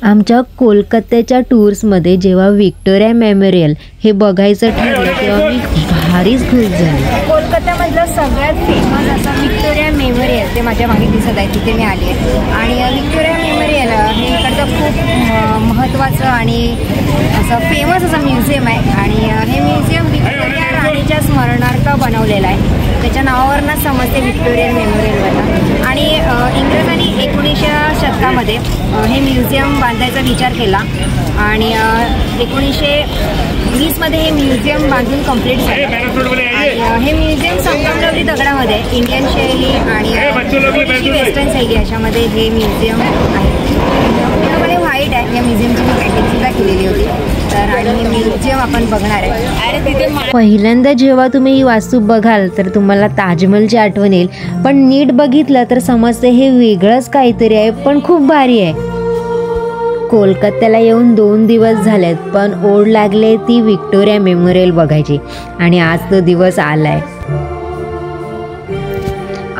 आमच्या कोलकात्याच्या टूर्समध्ये जेव्हा व्हिक्टोरिया मेमोरियल हे बघायचं ठरलं तेव्हा मी भारीच खुश झाले। कोलकात्यामधलं सगळ्यात फेमस असं व्हिक्टोरिया मेमोरियल ते माझ्या मागे दिसत आहे, तिथे मी आली आहे। आणि व्हिक्टोरिया मेमोरियल हे इकडचं खूप महत्त्वाचं आणि असं फेमस असं म्युझियम आहे। आणि हे म्युझियम व्हिक्टोरिया राणीच्या स्मरणार्थ बनवलेलं आहे, त्याच्या नावावरनं समजते व्हिक्टोरिया मेमोरियलवरनं। आणि इंग्रजांनी 1900 शतकामध्ये हे म्युझियम बांधायचा विचार केला आणि 1920 मध्ये हे म्युझियम बांधून कंप्लीट झालं। हे म्युझियम संगमरवरी दगडामध्ये इंडियन शैली आणि वेस्टर्न शैली अशामध्ये हे म्युझियम आहे। पूर्णपणे व्हाईट आहे, या म्युझियमची मी पेंटिंग सुद्धा केलेली होती। तर आणि हे म्युझियम आपण बघणार आहे। पहिल्यांदा जेव्हा तुम्ही ही वास्तू बघाल तर तुम्हाला ताजमहलची आठवण येईल, पण नीट बघितलं तर समजते हे वेगळंच काहीतरी आहे, पण खूप भारी आहे। कोलकात्याला येऊन 2 दिवस झालेत, पण ओढ लागले ती व्हिक्टोरिया मेमोरियल बघायची आणि आज तो दिवस आलाय।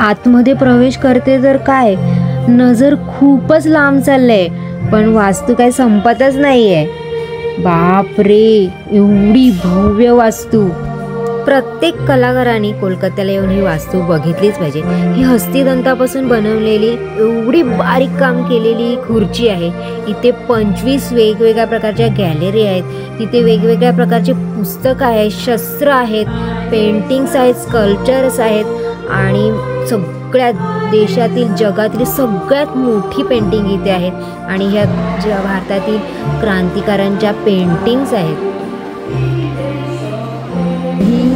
आतमध्ये प्रवेश करते तर काय नजर खूपच लांब चाललंय, पण वास्तू काय संपतच नाहीये। बाप रे, एवढी भव्य वास्तू! प्रत्येक कलाकारांनी कोलकात्याला येऊन ही वास्तू बघितलीच पाहिजे। ही हस्तिदंतापासून बनवलेली एवढी बारीक काम केलेली खुर्ची आहे। इथे 25 वेगवेगळ्या प्रकारच्या गॅलरी आहेत, तिथे वेगवेगळ्या प्रकारचे पुस्तकं आहेत, शस्त्र आहेत, पेंटिंग्स आहेत, स्कल्पचर्स आहेत आणि सगळ्या देशातील जगातील सगळ्यात मोठी पेंटिंग इथे आहेत। आणि ह्या ज्या भारतातील क्रांतिकारांच्या पेंटिंग्स आहेत। ही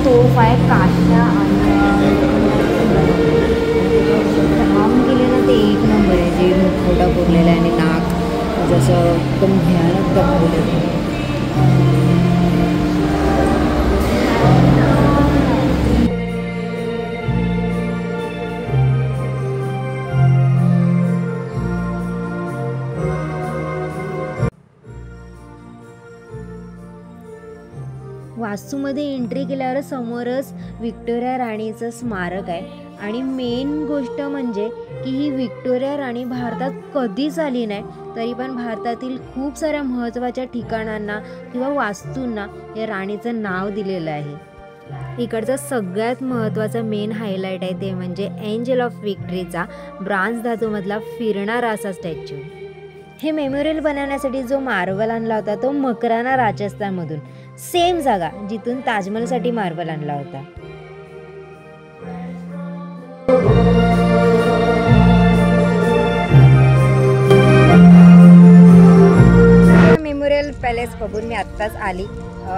तोफ आहे काशा आणि काम केलेलं ते 1 नंबर आहे, जे मुखवटा कोरलेला आहे आणि नाक जसं एकदम भयानक दाखवलेलं आहे। वास्तूमध्ये एंट्री केल्यावर समोरच व्हिक्टोरिया राणीचं स्मारक आहे। आणि मेन गोष्ट म्हणजे की ही व्हिक्टोरिया राणी भारतात कधीच आली नाही, तरी पण भारतातील खूप साऱ्या महत्त्वाच्या ठिकाणांना किंवा वास्तूंना या राणीचं नाव दिलेलं आहे। इकडचा सगळ्यात महत्त्वाचा मेन हायलाईट आहे ते म्हणजे एंजल ऑफ विक्ट्रीचा ब्रांज धातूमधला फिरणारा असा स्टॅच्यू। हे मेमोरियल बनवण्यासाठी जो मार्बल आणला होता तो मकराना राजस्थानमधून, सेम जागा जिथून ताजमहलसाठी मार्बल आणला होता। मेमोरियल पॅलेस बघून मी आत्ताच आली।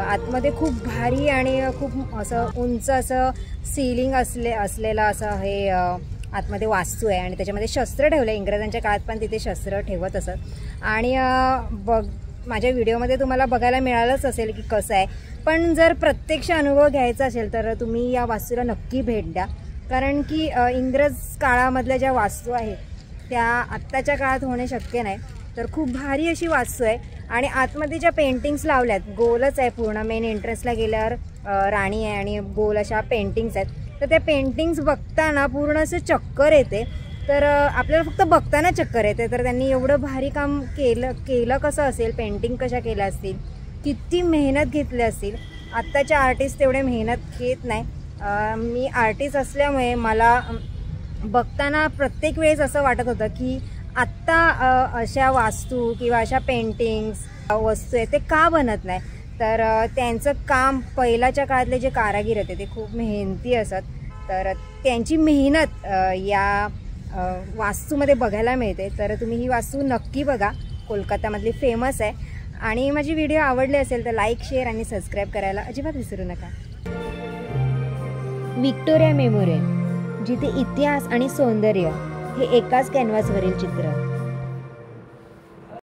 आतमध्ये खूप भारी आणि खूप असं उंच असं सीलिंग असलेलं असं हे आतमध्ये वास्तू आहे। आणि त्याच्यामध्ये शस्त्र ठेवलं आहे, इंग्रजांच्या काळात पण तिथे शस्त्र ठेवत असत। आणि माझ्या व्हिडिओमध्ये तुम्हाला बघायला मिळालंच असेल की कसं आहे, पण जर प्रत्यक्ष अनुभव घ्यायचा असेल तर तुम्ही या वास्तूला नक्की भेट द्या। कारण की इंग्रज काळामधल्या ज्या वास्तू आहेत त्या आत्ताच्या काळात होणे शक्य नाही। तर खूप भारी अशी वास्तू आहे आणि आतमध्ये ज्या पेंटिंग्स लावल्यात गोलच आहे पूर्ण। मेन एंट्रन्सला गेल्यावर राणी आहे आणि गोल अशा पेंटिंग्स आहेत। तर त्या पेंटिंग्स बघताना पूर्ण असं चक्कर येते, तर आपल्याला फक्त बघताना चक्कर येते। तर त्यांनी एवढं भारी काम केलं कसं असेल, पेंटिंग कशा केल्या असतील, किती मेहनत घेतली असतील। आत्ताच्या आर्टिस्ट तेवढे मेहनत घेत नाही। मी आर्टिस्ट असल्यामुळे मला बघताना प्रत्येक वेळेस असं वाटत होतं की आत्ता अशा वास्तू किंवा अशा पेंटिंग्स वस्तू आहेत ते का बनत नाही। तर त्यांचं काम पहिल्याच्या काळातले जे कारागीर होते ते खूप मेहनती असत, तर त्यांची मेहनत या वास्तूमध्ये बघायला मिळते। तर तुम्ही ही वास्तू नक्की बघा, कोलकात्यामधली फेमस आहे। आणि माझी व्हिडिओ आवडली असेल तर लाईक, शेअर आणि सबस्क्राईब करायला अजिबात विसरू नका। व्हिक्टोरिया मेमोरियल, जिथे इतिहास आणि सौंदर्य हे एकाच कॅनव्हासवरील चित्र।